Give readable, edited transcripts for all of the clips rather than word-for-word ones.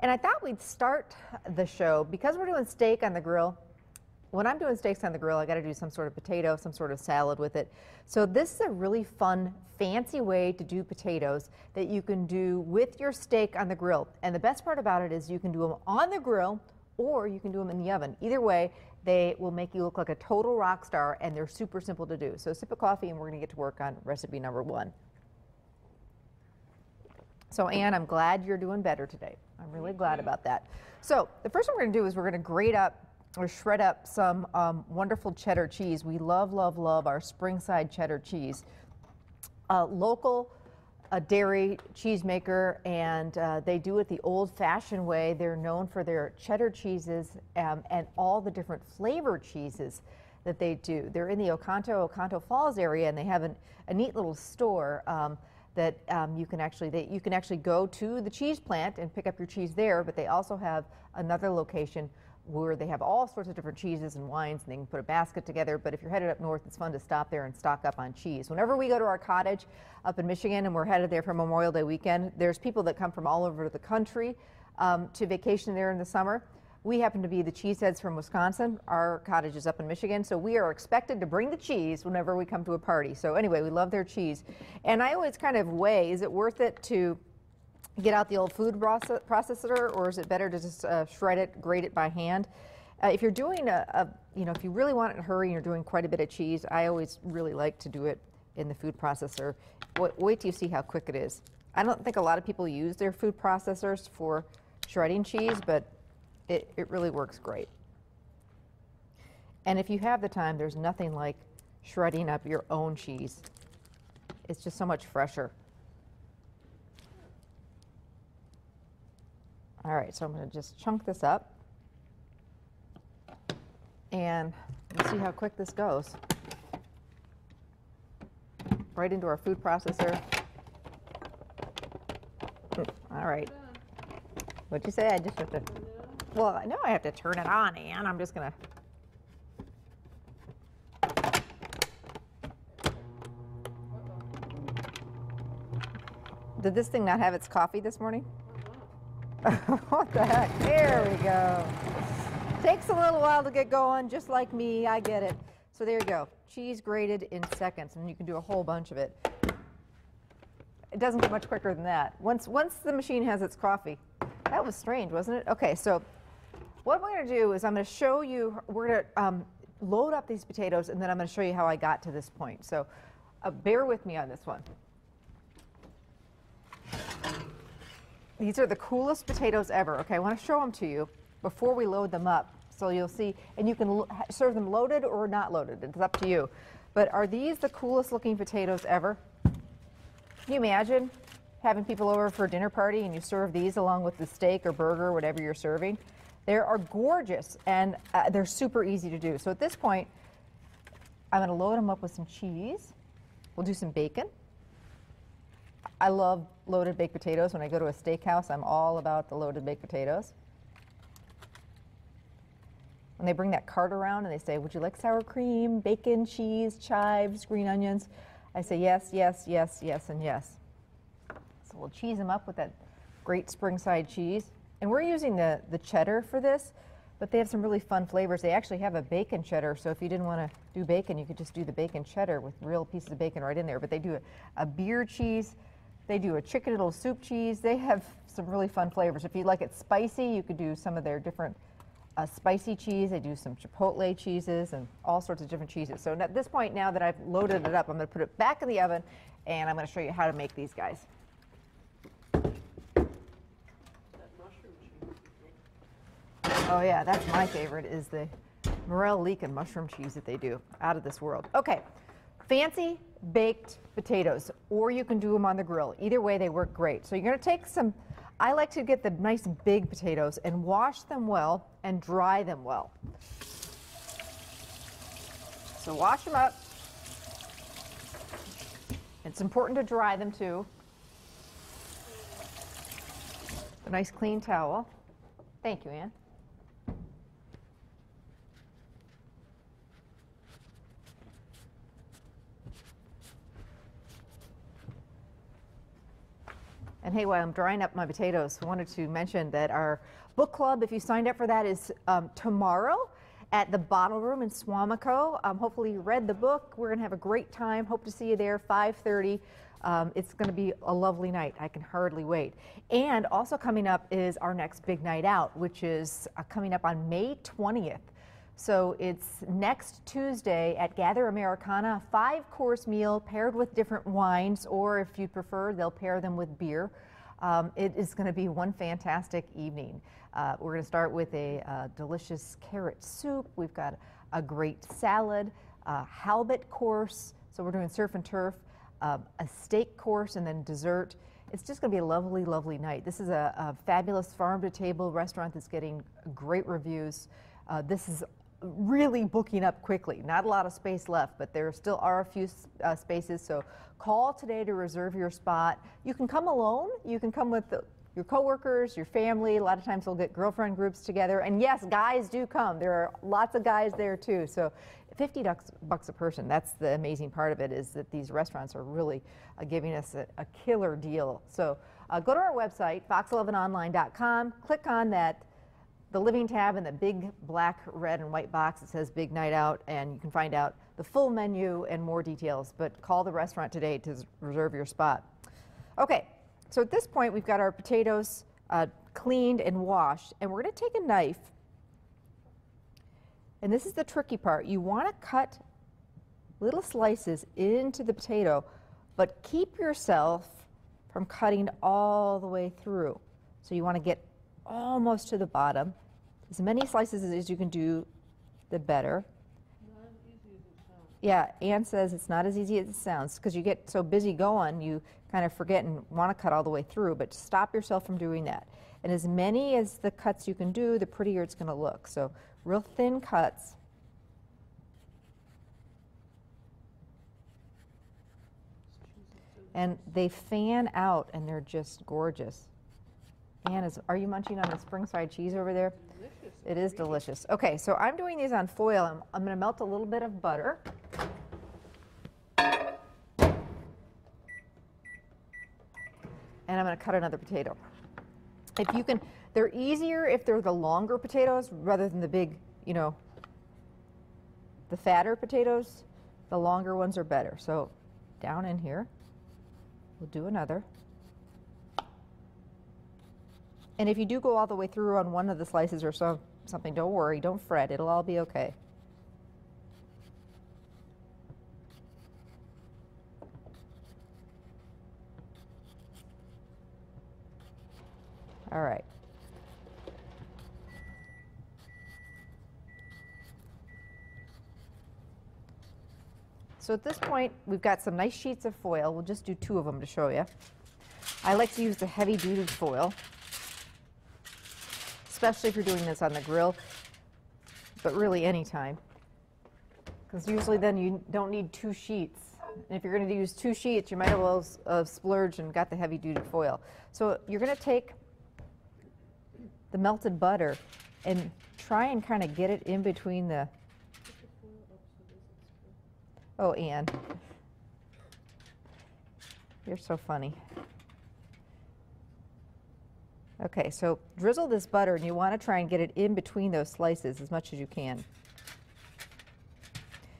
And I thought we'd start the show because we're doing steak on the grill. When I'm doing steaks on the grill, I got to do some sort of potato, some sort of salad with it. So this is a really fun, fancy way to do potatoes that you can do with your steak on the grill. And the best part about it is you can do them on the grill or you can do them in the oven. Either way, they will make you look like a total rock star, and they're super simple to do. So sip of coffee and we're going to get to work on recipe number 1. So Ann, I'm glad you're doing better today. I'm really glad about that. So the first thing we're going to do is we're going to grate up or shred up some wonderful cheddar cheese. We love, love, love our Springside cheddar cheese. Local dairy cheesemaker, and they do it the old-fashioned way. They're known for their cheddar cheeses and all the different flavored cheeses that they do. They're in the Oconto Falls area, and they have a neat little store that you can actually go to the cheese plant and pick up your cheese there, but they also have another location where they have all sorts of different cheeses and wines, and they can put a basket together. But if you're headed up north, it's fun to stop there and stock up on cheese. Whenever we go to our cottage up in Michigan and we're headed there for Memorial Day weekend, there's people that come from all over the country to vacation there in the summer. We happen to be the cheeseheads from Wisconsin. Our cottage is up in Michigan, so we are expected to bring the cheese whenever we come to a party. So anyway, we love their cheese. And I always kind of weigh, is it worth it to get out the old food processor, or is it better to just shred it, grate it by hand? If you're doing if you really want it in a hurry and you're doing quite a bit of cheese, I always really like to do it in the food processor. Wait till you see how quick it is. I don't think a lot of people use their food processors for shredding cheese, but it really works great. And if you have the time, there's nothing like shredding up your own cheese. It's just so much fresher. All right, so I'm going to just chunk this up, and we'll see how quick this goes. Right into our food processor. All right. What'd you say? I just have to. Well, I know I have to turn it on, Ann. I'm just going to. Did this thing not have its coffee this morning? What the heck? There we go. Takes a little while to get going, just like me. I get it. So there you go. Cheese grated in seconds, and you can do a whole bunch of it. It doesn't get much quicker than that. Once the machine has its coffee. That was strange, wasn't it? Okay, so what we're going to do is I'm going to show you, we're going to load up these potatoes, and then I'm going to show you how I got to this point. So bear with me on this one. These are the coolest potatoes ever. Okay, I want to show them to you before we load them up, so you'll see, and you can serve them loaded or not loaded. It's up to you. But are these the coolest looking potatoes ever? Can you imagine having people over for a dinner party and you serve these along with the steak or burger, whatever you're serving? They are gorgeous, and they're super easy to do. So at this point, I'm going to load them up with some cheese. We'll do some bacon. I love loaded baked potatoes. When I go to a steakhouse, I'm all about the loaded baked potatoes. When they bring that cart around and they say, would you like sour cream, bacon, cheese, chives, green onions? I say yes, yes, yes, yes, and yes. So we'll cheese them up with that great Springside cheese. And we're using the cheddar for this, but they have some really fun flavors. They actually have a bacon cheddar, so if you didn't want to do bacon, you could just do the bacon cheddar with real pieces of bacon right in there. But they do a beer cheese. They do a chicken noodle soup cheese. They have some really fun flavors. If you like it spicy, you could do some of their different spicy cheese. They do some chipotle cheeses and all sorts of different cheeses. So at this point, now that I've loaded it up, I'm going to put it back in the oven, and I'm going to show you how to make these guys. Oh yeah, that's my favorite, is the morel leek and mushroom cheese that they do. Out of this world. Okay, fancy baked potatoes, or you can do them on the grill. Either way, they work great. So you're going to take some, I like to get the nice big potatoes and wash them well and dry them well. So wash them up. It's important to dry them too. A nice clean towel. Thank you, Ann. And hey, while I'm drying up my potatoes, I wanted to mention that our book club, if you signed up for that, is tomorrow at the Bottle Room in Swamico. Hopefully you read the book. We're going to have a great time. Hope to see you there, 5:30. It's going to be a lovely night. I can hardly wait. And also coming up is our next big night out, which is coming up on May 20th. So it's next Tuesday at Gather Americana, 5-course meal paired with different wines, or if you prefer, they'll pair them with beer. It is going to be one fantastic evening. We're going to start with a delicious carrot soup. We've got a great salad, halibut course. So we're doing surf and turf, a steak course, and then dessert. It's just going to be a lovely, lovely night. This is a fabulous farm-to-table restaurant that's getting great reviews. This is really booking up quickly. Not a lot of space left, but there still are a few spaces. So call today to reserve your spot. You can come alone. You can come with your coworkers, your family. A lot of times we'll get girlfriend groups together. And yes, guys do come. There are lots of guys there too. So $50 a person. That's the amazing part of it, is that these restaurants are really giving us a killer deal. So go to our website, fox11online.com, click on the living tab in the big black, red, and white box that says Big Night Out, and you can find out the full menu and more details. But call the restaurant today to reserve your spot. Okay, so at this point we've got our potatoes cleaned and washed, and we're going to take a knife, and this is the tricky part. You want to cut little slices into the potato, but keep yourself from cutting all the way through. So you want to get almost to the bottom. As many slices as you can do, the better. Not as easy as it sounds. Yeah, Ann says it's not as easy as it sounds, because you get so busy going, you kind of forget and want to cut all the way through, but stop yourself from doing that. And as many as the cuts you can do, the prettier it's going to look. So real thin cuts. And they fan out, and they're just gorgeous. Ann, are you munching on the spring-side cheese over there? Delicious. It is delicious. Okay, so I'm doing these on foil. I'm going to melt a little bit of butter. And I'm going to cut another potato. If you can, they're easier if they're the longer potatoes rather than the big, you know, the fatter potatoes. The longer ones are better. So down in here, we'll do another. And if you do go all the way through on one of the slices or something, don't worry, don't fret, it'll all be okay. All right. So at this point, we've got some nice sheets of foil. We'll just do 2 of them to show you. I like to use the heavy-duty foil, especially if you're doing this on the grill, but really any time, because usually then you don't need 2 sheets. And if you're going to use 2 sheets, you might as well splurge and got the heavy-duty foil. So you're going to take the melted butter and try and kind of get it in between the... Oh, Ann, you're so funny. Okay, so drizzle this butter, and you want to try and get it in between those slices as much as you can.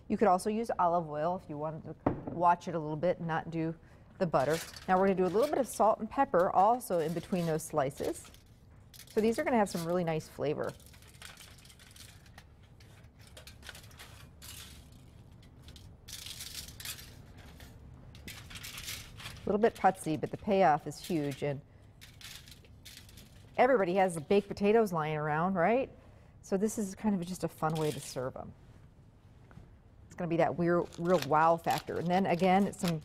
You could also use olive oil if you wanted to watch it a little bit and not do the butter. Now we're going to do a little bit of salt and pepper also in between those slices. So these are going to have some really nice flavor. A little bit putsy, but the payoff is huge, and everybody has the baked potatoes lying around, right? So this is kind of just a fun way to serve them. It's going to be that real wow factor. And then again, some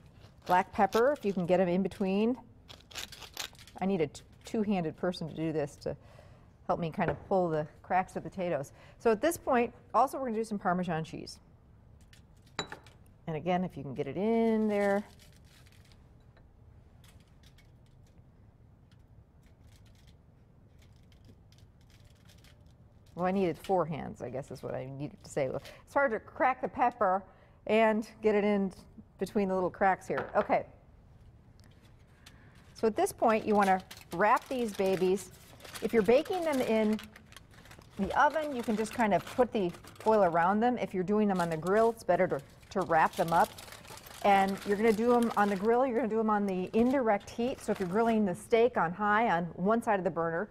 black pepper, if you can get them in between. I need a two-handed person to do this to help me kind of pull the cracks of potatoes. So at this point, also we're going to do some Parmesan cheese. And again, if you can get it in there. Well, I needed 4 hands, I guess is what I needed to say. Well, it's hard to crack the pepper and get it in between the little cracks here. Okay. So So at this point, you want to wrap these babies. If you're baking them in the oven, you can just kind of put the foil around them. If you're doing them on the grill, it's better to wrap them up. And you're going to do them on the grill, you're going to do them on the indirect heat. So if you're grilling the steak on high on one side of the burner,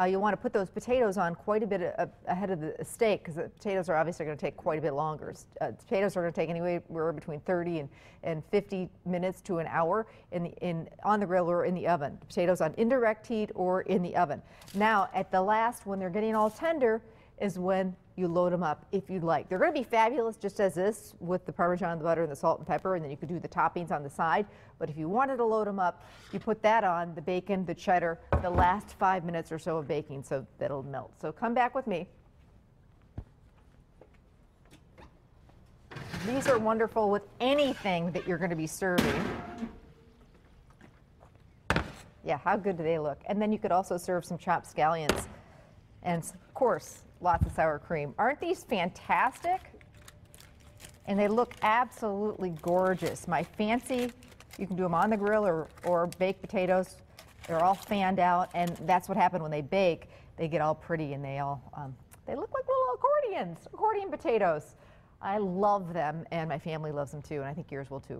you'll want to put those potatoes on quite a bit ahead of the steak, because the potatoes are obviously going to take quite a bit longer. Potatoes are going to take anywhere between 30 and 50 minutes to an hour on the grill or in the oven. Potatoes on indirect heat or in the oven. Now, at the last, when they're getting all tender, is when you load them up if you'd like. They're going to be fabulous just as this, with the Parmesan, the butter, and the salt and pepper, and then you could do the toppings on the side. But if you wanted to load them up, you put that on, the bacon, the cheddar, the last 5 minutes or so of baking, so that'll melt. So come back with me. These are wonderful with anything that you're going to be serving. Yeah, how good do they look? And then you could also serve some chopped scallions. And of course, lots of sour cream. Aren't these fantastic? And they look absolutely gorgeous. My fancy, you can do them on the grill or baked potatoes. They're all fanned out, and that's what happens when they bake. They get all pretty, and they look like little accordion potatoes. I love them, and my family loves them too, and I think yours will too.